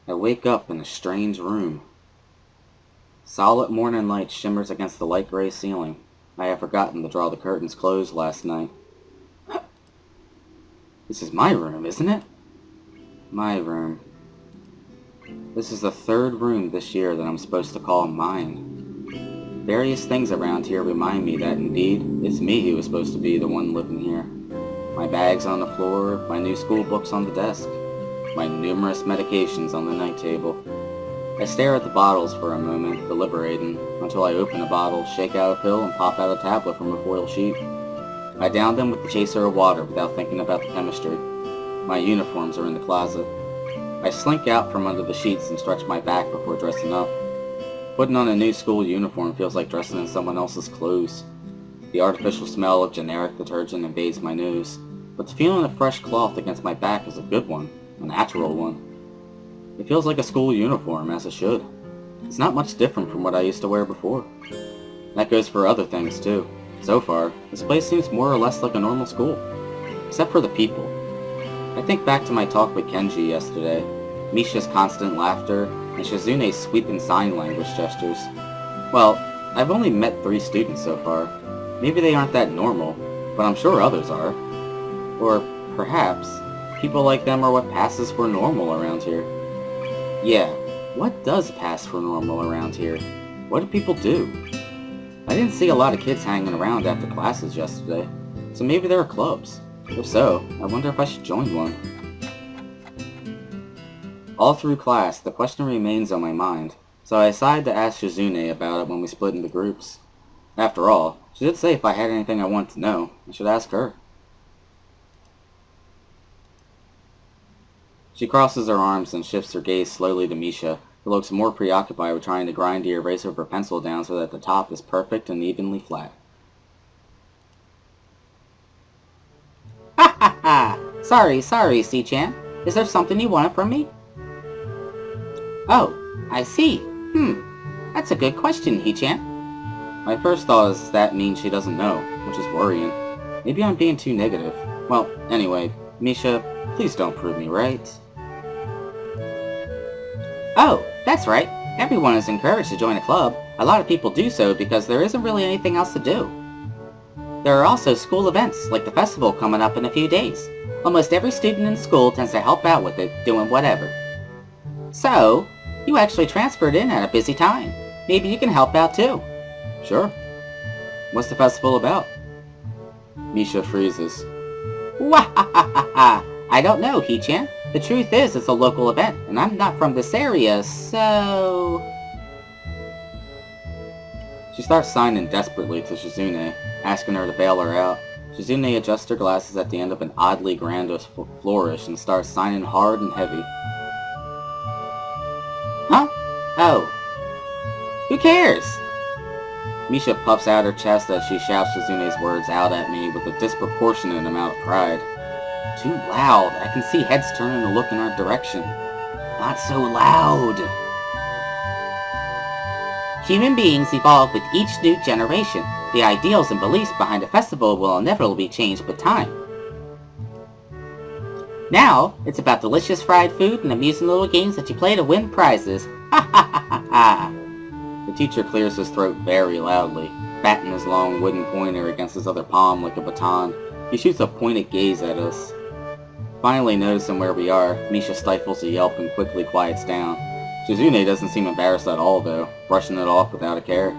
I wake up in a strange room. Solid morning light shimmers against the light gray ceiling. I have forgotten to draw the curtains closed last night. This is my room, isn't it? My room. This is the third room this year that I'm supposed to call mine. Various things around here remind me that, indeed, it's me who is supposed to be the one living here. My bags on the floor, my new school books on the desk, my numerous medications on the night table. I stare at the bottles for a moment, deliberating, until I open a bottle, shake out a pill, and pop out a tablet from a foil sheet. I down them with the chaser of water without thinking about the chemistry. My uniforms are in the closet. I slink out from under the sheets and stretch my back before dressing up. Putting on a new school uniform feels like dressing in someone else's clothes. The artificial smell of generic detergent invades my nose, but the feeling of fresh cloth against my back is a good one, a natural one. It feels like a school uniform, as it should. It's not much different from what I used to wear before. That goes for other things, too. So far, this place seems more or less like a normal school. Except for the people. I think back to my talk with Kenji yesterday, Misha's constant laughter, and Shizune's sweeping sign language gestures. Well, I've only met 3 students so far. Maybe they aren't that normal, but I'm sure others are. Or, perhaps, people like them are what passes for normal around here. Yeah, what does pass for normal around here? What do people do? I didn't see a lot of kids hanging around after classes yesterday, so maybe there are clubs. If so, I wonder if I should join one. All through class, the question remains on my mind, so I decided to ask Shizune about it when we split into groups. After all, she did say if I had anything I wanted to know, I should ask her. She crosses her arms and shifts her gaze slowly to Misha, who looks more preoccupied with trying to grind the eraser of her pencil down so that the top is perfect and evenly flat. Ha ha ha! Sorry, C-chan. Is there something you wanted from me? Oh, I see. That's a good question, He-chan. My first thought is that means she doesn't know, which is worrying. Maybe I'm being too negative. Well, anyway, Misha, please don't prove me right. Oh, that's right. Everyone is encouraged to join a club. A lot of people do so because there isn't really anything else to do. There are also school events, like the festival coming up in a few days. Almost every student in school tends to help out with it, doing whatever. So, you actually transferred in at a busy time. Maybe you can help out too. Sure. What's the festival about? Misha freezes. Wahahaha! I don't know, He-chan. The truth is, it's a local event, and I'm not from this area, so... She starts signing desperately to Shizune, asking her to bail her out. Shizune adjusts her glasses at the end of an oddly grandiose flourish and starts signing hard and heavy. Huh? Oh. Who cares? Misha puffs out her chest as she shouts Shizune's words out at me with a disproportionate amount of pride. Too loud. I can see heads turning to look in our direction. Not so loud. Human beings evolve with each new generation. The ideals and beliefs behind a festival will inevitably change with time. Now, it's about delicious fried food and amusing little games that you play to win prizes. Ha ha ha ha ha! The teacher clears his throat very loudly, batting his long wooden pointer against his other palm like a baton. He shoots a pointed gaze at us. Finally noticing where we are, Misha stifles a yelp and quickly quiets down. Shizune doesn't seem embarrassed at all, though, brushing it off without a care.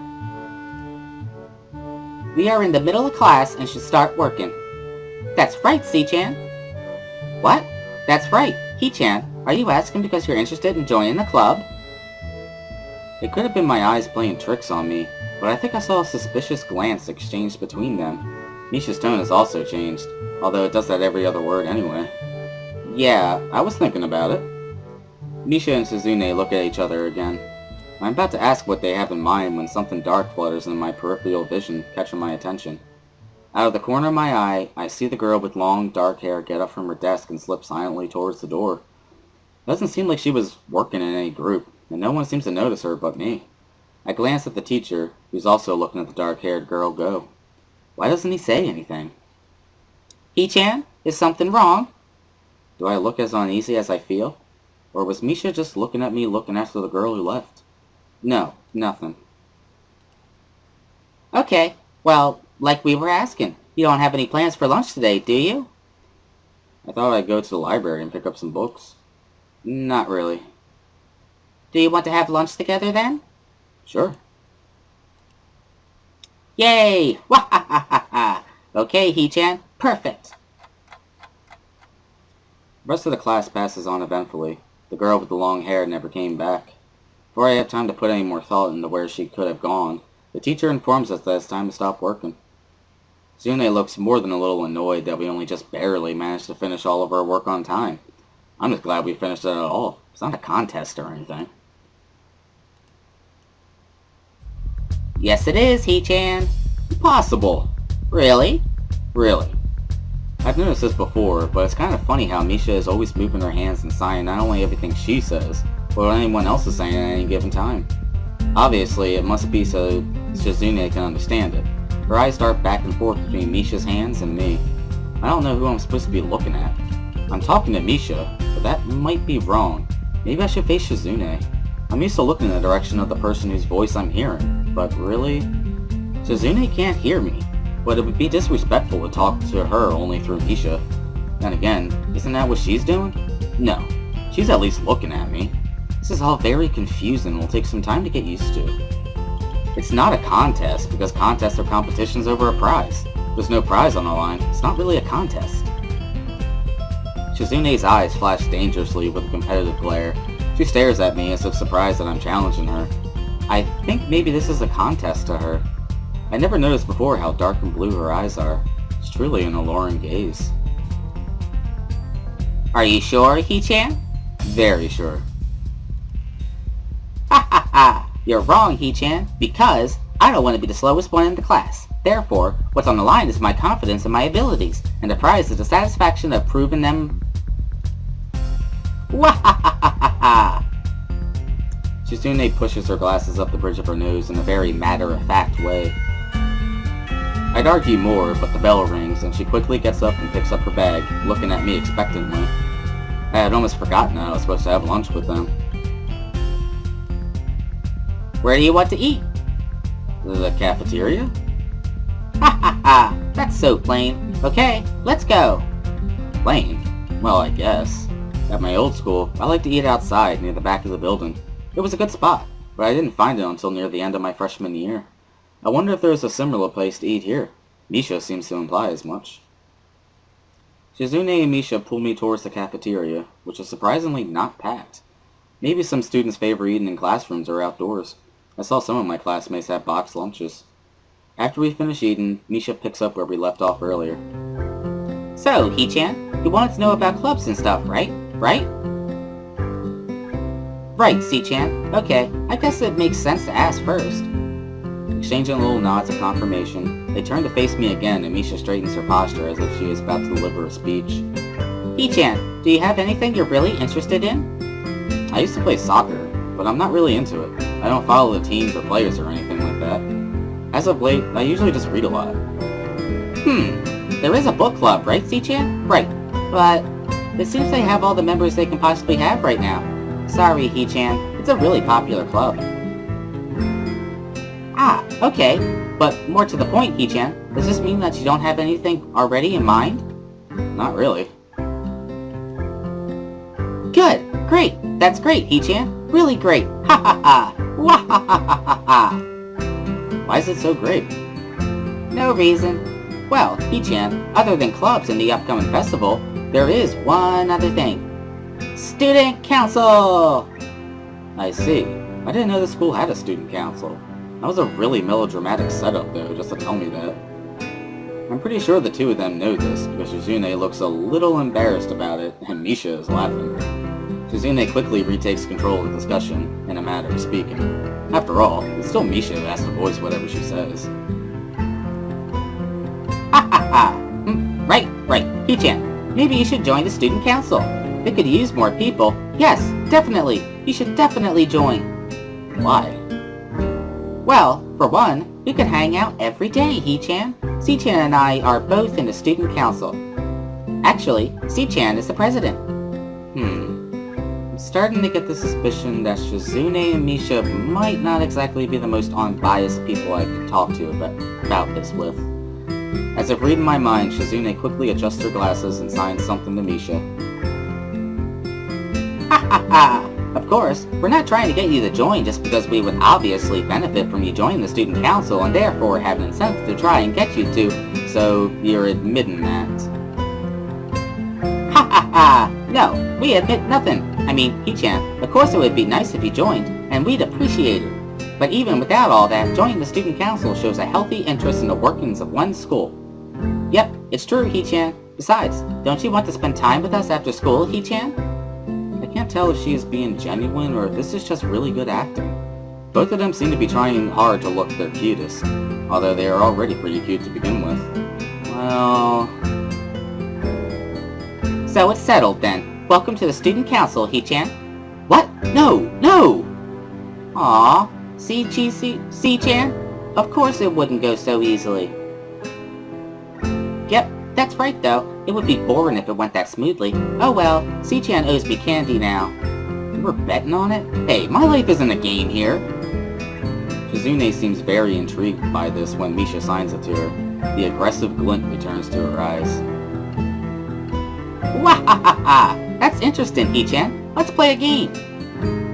We are in the middle of class and should start working. That's right, C-chan. What? That's right. He-chan, are you asking because you're interested in joining the club? It could have been my eyes playing tricks on me, but I think I saw a suspicious glance exchanged between them. Misha's tone has also changed, although it does that every other word anyway. Yeah, I was thinking about it. Misha and Shizune look at each other again. I'm about to ask what they have in mind when something dark flutters in my peripheral vision, catching my attention. Out of the corner of my eye, I see the girl with long, dark hair get up from her desk and slip silently towards the door. It doesn't seem like she was working in any group, and no one seems to notice her but me. I glance at the teacher, who's also looking at the dark-haired girl go. Why doesn't he say anything? He-chan, is something wrong? Do I look as uneasy as I feel? Or was Misha just looking at me looking after the girl who left? No, nothing. Okay, well, like we were asking, you don't have any plans for lunch today, do you? I thought I'd go to the library and pick up some books. Not really. Do you want to have lunch together then? Sure. Yay! Wahahaha! Okay, Hee-chan, perfect. The rest of the class passes on eventfully. The girl with the long hair never came back. Before I have time to put any more thought into where she could have gone, the teacher informs us that it's time to stop working. Zune looks more than a little annoyed that we only just barely managed to finish all of our work on time. I'm just glad we finished it at all. It's not a contest or anything. Yes it is, Hee-chan. Impossible! Really? Really. I've noticed this before, but it's kind of funny how Misha is always moving her hands and sighing not only everything she says, but what anyone else is saying at any given time. Obviously, it must be so Shizune can understand it. Her eyes dart back and forth between Misha's hands and me. I don't know who I'm supposed to be looking at. I'm talking to Misha, but that might be wrong. Maybe I should face Shizune. I'm used to looking in the direction of the person whose voice I'm hearing, but really? Shizune can't hear me, but it would be disrespectful to talk to her only through Misha. And again, isn't that what she's doing? No, she's at least looking at me. This is all very confusing and will take some time to get used to. It's not a contest, because contests are competitions over a prize. If there's no prize on the line, it's not really a contest. Shizune's eyes flash dangerously with a competitive glare. She stares at me as if surprised that I'm challenging her. I think maybe this is a contest to her. I never noticed before how dark and blue her eyes are. It's truly an alluring gaze. Are you sure, Hee-chan? Very sure. Ha ha ha! You're wrong, Hee-chan, because I don't want to be the slowest one in the class. Therefore, what's on the line is my confidence in my abilities, and the prize is the satisfaction of proving them... Wahahaha! Shizune pushes her glasses up the bridge of her nose in a very matter-of-fact way. I'd argue more, but the bell rings, and she quickly gets up and picks up her bag, looking at me expectantly. I had almost forgotten that I was supposed to have lunch with them. Where do you want to eat? The cafeteria? Ha ha ha! That's so plain. Okay, let's go. Plain? Well, I guess. At my old school, I liked to eat outside near the back of the building. It was a good spot, but I didn't find it until near the end of my freshman year. I wonder if there's a similar place to eat here. Misha seems to imply as much. Shizune and Misha pull me towards the cafeteria, which is surprisingly not packed. Maybe some students favor eating in classrooms or outdoors. I saw some of my classmates have boxed lunches. After we finish eating, Misha picks up where we left off earlier. So, Hee-chan, you wanted to know about clubs and stuff, right? Right? Right, C-chan. Okay, I guess it makes sense to ask first. Exchanging little nods of confirmation, they turn to face me again and Misha straightens her posture as if she is about to deliver a speech. Hee-chan, do you have anything you're really interested in? I used to play soccer, but I'm not really into it. I don't follow the teams or players or anything like that. As of late, I usually just read a lot. There is a book club, right, C-chan? Right, but it seems they have all the members they can possibly have right now. Sorry, Hee-chan, it's a really popular club. Ah, okay, but more to the point, Hee-chan, does this mean that you don't have anything already in mind? Not really. Good, great, that's great, Hee-chan, really great, ha ha ha, wah ha ha ha ha ha. Why is it so great? No reason. Well, Hee-chan, other than clubs and the upcoming festival, there is one other thing. Student Council! I see. I didn't know the school had a student council. That was a really melodramatic setup, though, just to tell me that. I'm pretty sure the two of them know this, because Shizune looks a little embarrassed about it, and Misha is laughing. Shizune quickly retakes control of the discussion, in a matter of speaking. After all, it's still Misha who has to voice whatever she says. Ha ha ha! Right, Hee-chan, maybe you should join the student council. They could use more people. Yes, definitely, you should definitely join. Why? Well, for one, we could hang out every day, Hee-chan. C-chan and I are both in the student council. Actually, C-chan is the president. It starting to get the suspicion that Shizune and Misha might not exactly be the most unbiased people I could talk to about this with. As if reading my mind, Shizune quickly adjusts her glasses and signs something to Misha. Ha ha ha! Of course, we're not trying to get you to join just because we would obviously benefit from you joining the student council and therefore have an incentive to try and get you to, so you're admitting that. Ha ha ha! No, we admit nothing. I mean, Hichan, of course it would be nice if you joined, and we'd appreciate it. But even without all that, joining the student council shows a healthy interest in the workings of one's school. Yep, it's true, Hichan. Besides, don't you want to spend time with us after school, Hichan? I can't tell if she is being genuine or if this is just really good acting. Both of them seem to be trying hard to look their cutest, although they are already pretty cute to begin with. Well... So it's settled then. Welcome to the student council, Hichan. What? No! No! Aww. C-Chan? Of course it wouldn't go so easily. Yep, that's right though. It would be boring if it went that smoothly. Oh well, C-Chan owes me candy now. You were betting on it? Hey, my life isn't a game here. Shizune seems very intrigued by this when Misha signs it to her. The aggressive glint returns to her eyes. Wahahaha! That's interesting, Hichan. Let's play a game.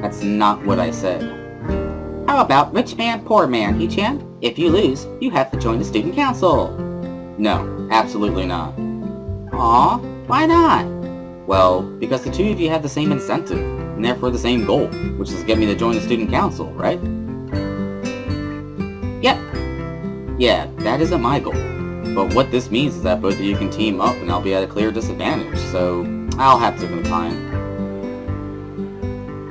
That's not what I said. How about rich man, poor man, Hichan? If you lose, you have to join the student council. No, absolutely not. Aw, why not? Well, because the two of you have the same incentive, and therefore the same goal, which is to get me to join the student council, right? Yep. Yeah, that isn't my goal. But what this means is that both of you can team up and I'll be at a clear disadvantage, so I'll have to comply.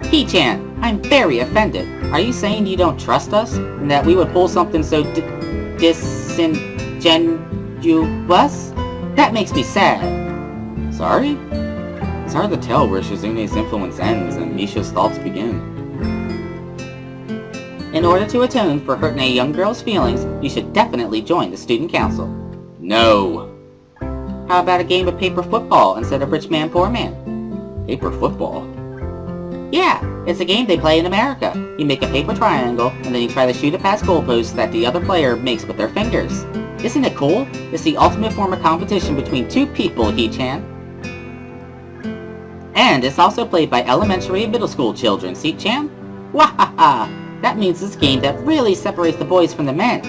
Hichan, I'm very offended. Are you saying you don't trust us? And that we would pull something so disingenuous? That makes me sad. Sorry? It's hard to tell where Shizune's influence ends and Misha's thoughts begin. In order to atone for hurting a young girl's feelings, you should definitely join the student council. No! How about a game of paper football instead of rich man, poor man? Paper football? Yeah, it's a game they play in America. You make a paper triangle, and then you try to shoot it past goalposts that the other player makes with their fingers. Isn't it cool? It's the ultimate form of competition between two people, Hichan. And it's also played by elementary and middle school children, Hichan. Wahaha! That means this game that really separates the boys from the men.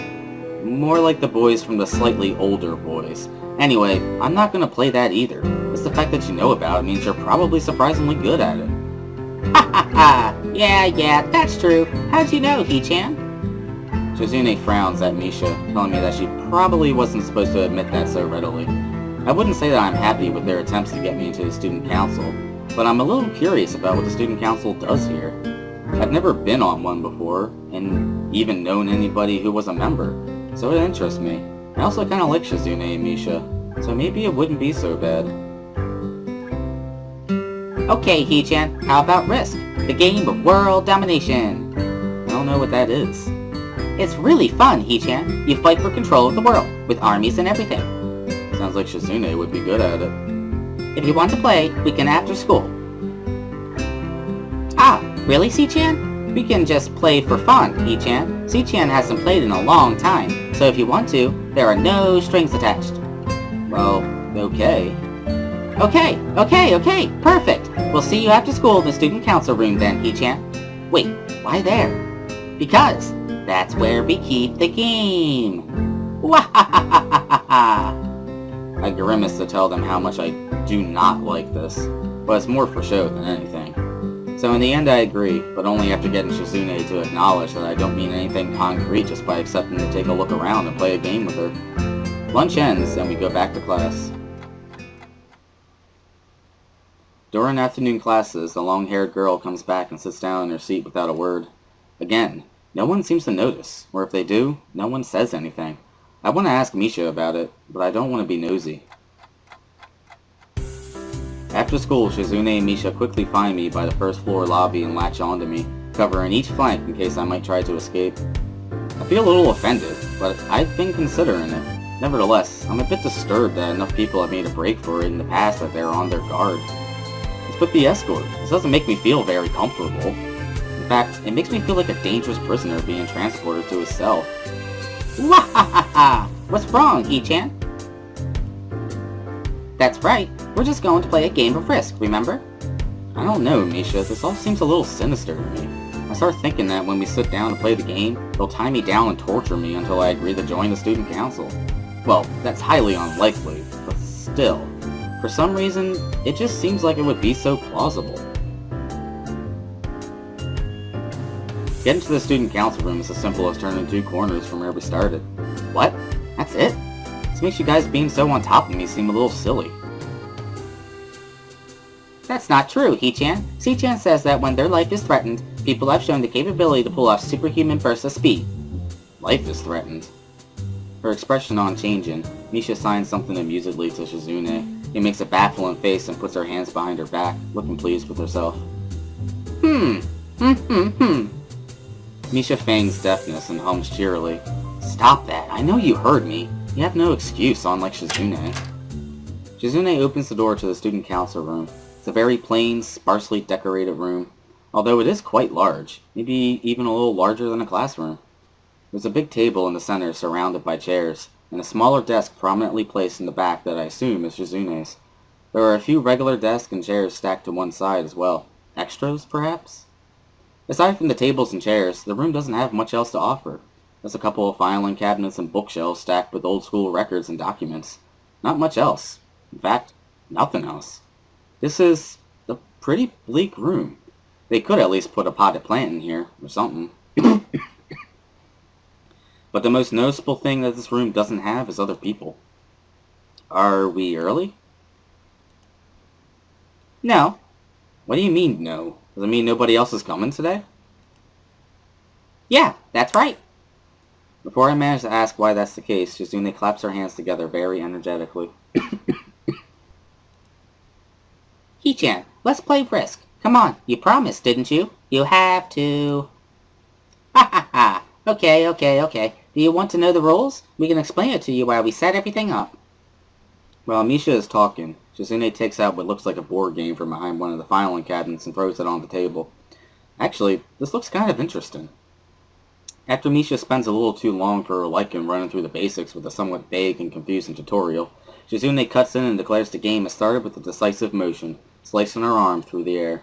More like the boys from the slightly older boys. Anyway, I'm not gonna play that either. Just the fact that you know about it means you're probably surprisingly good at it. Ha ha ha! Yeah, that's true. How'd you know, Hichan? Shizune frowns at Misha, telling me that she probably wasn't supposed to admit that so readily. I wouldn't say that I'm happy with their attempts to get me into the student council, but I'm a little curious about what the student council does here. I've never been on one before, and even known anybody who was a member, so it interests me. I also kinda like Shizune and Misha, so maybe it wouldn't be so bad. Okay, Hichan, how about Risk? The game of world domination. I don't know what that is. It's really fun, Hichan. You fight for control of the world, with armies and everything. Sounds like Shizune would be good at it. If you want to play, we can after school. Ah, really, C-Chan? We can just play for fun, Hichan. C-Chan hasn't played in a long time, so if you want to, there are no strings attached. Well, okay. Okay, perfect. We'll see you after school in the student council room then, Hichan. Wait, why there? Because that's where we keep the game. Wahahahaha! I grimace to tell them how much I do not like this, but it's more for show than anything. So in the end I agree, but only after getting Shizune to acknowledge that I don't mean anything concrete just by accepting to take a look around and play a game with her. Lunch ends and we go back to class. During afternoon classes, the long-haired girl comes back and sits down in her seat without a word. Again, no one seems to notice, or if they do, no one says anything. I want to ask Misha about it, but I don't want to be nosy. After school, Shizune and Misha quickly find me by the first floor lobby and latch onto me, covering each flank in case I might try to escape. I feel a little offended, but I've been considering it. Nevertheless, I'm a bit disturbed that enough people have made a break for it in the past that they're on their guard. What's with the escort? This doesn't make me feel very comfortable. In fact, it makes me feel like a dangerous prisoner being transported to his cell. Wahahaha! What's wrong, He-chan? That's right, we're just going to play a game of Risk, remember? I don't know, Misha. This all seems a little sinister to me. I start thinking that when we sit down to play the game, they'll tie me down and torture me until I agree to join the student council. Well, that's highly unlikely, but still. For some reason, it just seems like it would be so plausible. Getting to the student council room is as simple as turning 2 corners from where we started. What? That's it? This makes you guys being so on top of me seem a little silly. That's not true, He-chan. C-chan says that when their life is threatened, people have shown the capability to pull off superhuman bursts of speed. Life is threatened. Her expression on changing, Misha signs something amusedly to Shizune. He makes a baffling face and puts her hands behind her back, looking pleased with herself. Misha feigns deafness and hums cheerily. Stop that, I know you heard me. You have no excuse, unlike Shizune. Shizune opens the door to the student council room. It's a very plain, sparsely decorated room, although it is quite large, maybe even a little larger than a classroom. There's a big table in the center surrounded by chairs, and a smaller desk prominently placed in the back that I assume is Shizune's. There are a few regular desks and chairs stacked to one side as well. Extras, perhaps? Aside from the tables and chairs, the room doesn't have much else to offer. There's a couple of filing cabinets and bookshelves stacked with old-school records and documents. Not much else. In fact, nothing else. This is a pretty bleak room. They could at least put a potted plant in here, or something. But the most noticeable thing that this room doesn't have is other people. Are we early? No. What do you mean, no? Does it mean nobody else is coming today? Yeah, that's right. Before I manage to ask why that's the case, Shizune claps her hands together very energetically. He-chan, let's play Risk. Come on, you promised, didn't you? You have to. Ha ha ha. Okay. Do you want to know the rules? We can explain it to you while we set everything up. While Misha is talking, Shizune takes out what looks like a board game from behind one of the filing cabinets and throws it on the table. Actually, this looks kind of interesting. After Misha spends a little too long for her liking running through the basics with a somewhat vague and confusing tutorial, Shizune cuts in and declares the game has started with a decisive motion, slicing her arm through the air.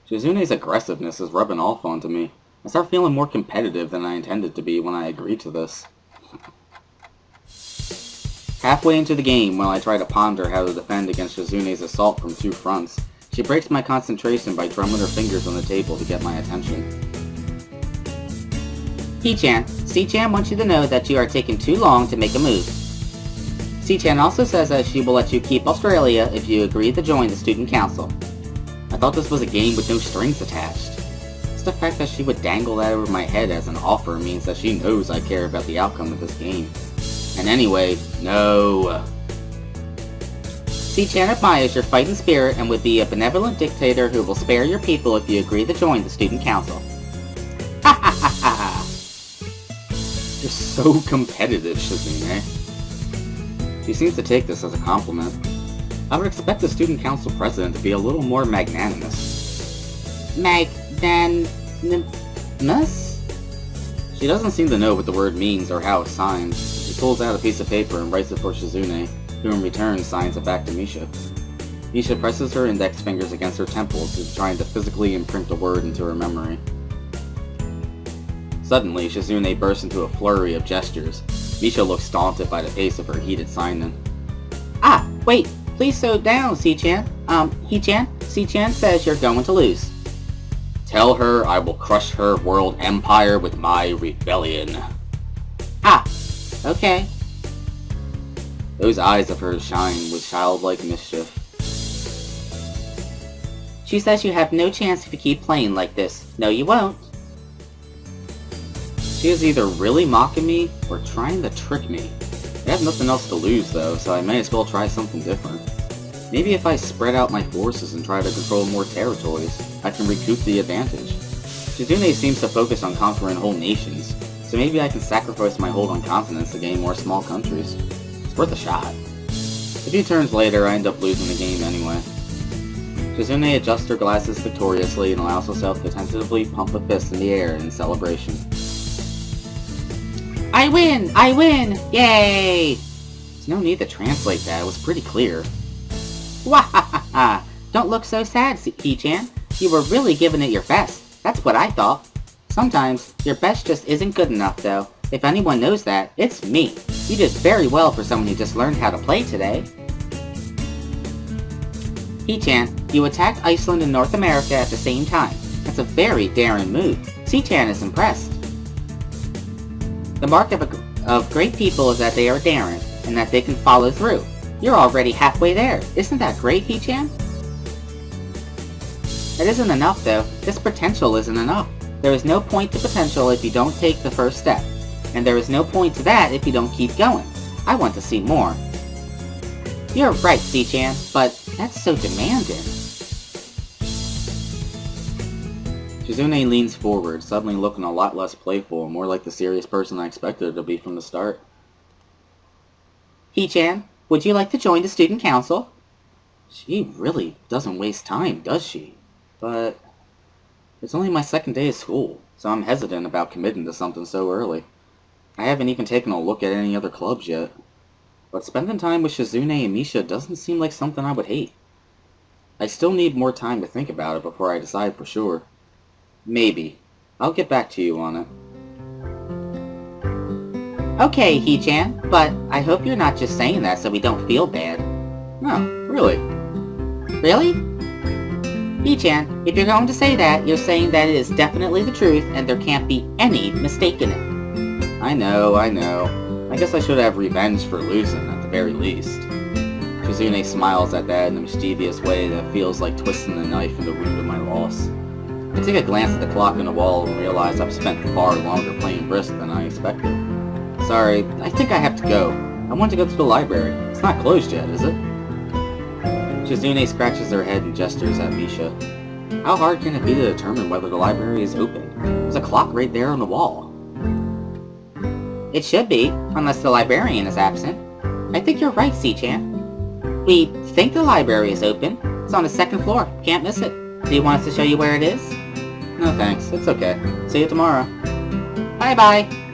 Shizune's aggressiveness is rubbing off onto me. I start feeling more competitive than I intended to be when I agreed to this. Halfway into the game, while I try to ponder how to defend against Shizune's assault from 2 fronts, she breaks my concentration by drumming her fingers on the table to get my attention. He-chan, C-chan wants you to know that you are taking too long to make a move. C-chan also says that she will let you keep Australia if you agree to join the student council. I thought this was a game with no strings attached. Just the fact that she would dangle that over my head as an offer means that she knows I care about the outcome of this game. And anyway, no. C-chan admires your fighting spirit and would be a benevolent dictator who will spare your people if you agree to join the student council. Ha ha ha ha! You're so competitive, Shizune. She seems to take this as a compliment. I would expect the student council president to be a little more magnanimous. Magnanimous? She doesn't seem to know what the word means or how it's signed. She pulls out a piece of paper and writes it for Shizune, who in return signs it back to Misha. Misha presses her index fingers against her temples as trying to physically imprint the word into her memory. Suddenly, Shizune bursts into a flurry of gestures. Misha looks daunted by the pace of her heated signing. Ah, wait, please slow down, C-chan. He-chan, C-chan says you're going to lose. Tell her I will crush her world empire with my rebellion. Ah, okay. Those eyes of hers shine with childlike mischief. She says you have no chance if you keep playing like this. No, you won't. She is either really mocking me or trying to trick me. I have nothing else to lose though, so I may as well try something different. Maybe if I spread out my forces and try to control more territories, I can recoup the advantage. Shizune seems to focus on conquering whole nations, so maybe I can sacrifice my hold on continents to gain more small countries. It's worth a shot. A few turns later, I end up losing the game anyway. Shizune adjusts her glasses victoriously and allows herself to tentatively pump a fist in the air in celebration. I win! I win! Yay! There's no need to translate that, it was pretty clear. Wahahaha! Don't look so sad, He-chan. You were really giving it your best. That's what I thought. Sometimes, your best just isn't good enough, though. If anyone knows that, it's me. You did very well for someone who just learned how to play today. He-chan, you attacked Iceland and North America at the same time. That's a very daring move. C-chan is impressed. The mark of great people is that they are daring, and that they can follow through. You're already halfway there. Isn't that great, He-chan? That isn't enough, though. This potential isn't enough. There is no point to potential if you don't take the first step. And there is no point to that if you don't keep going. I want to see more. You're right, C-chan, but that's so demanding. Shizune leans forward, suddenly looking a lot less playful and more like the serious person I expected her to be from the start. He-chan, would you like to join the student council? She really doesn't waste time, does she? But it's only my second day of school, so I'm hesitant about committing to something so early. I haven't even taken a look at any other clubs yet. But spending time with Shizune and Misha doesn't seem like something I would hate. I still need more time to think about it before I decide for sure. Maybe. I'll get back to you on it. Okay, He-chan, but I hope you're not just saying that so we don't feel bad. No, really. Really? He-chan, if you're going to say that, you're saying that it is definitely the truth and there can't be any mistake in it. I know. I guess I should have revenge for losing, at the very least. Shizune smiles at that in a mischievous way that feels like twisting a knife in the wound of my loss. I take a glance at the clock on the wall and realize I've spent far longer playing Brisk than I expected. Sorry, I think I have to go. I want to go to the library. It's not closed yet, is it? Shizune scratches her head and gestures at Misha. How hard can it be to determine whether the library is open? There's a clock right there on the wall. It should be, unless the librarian is absent. I think you're right, C-chan. We think the library is open. It's on the second floor. Can't miss it. Do you want us to show you where it is? No thanks, it's okay. See you tomorrow. Bye-bye.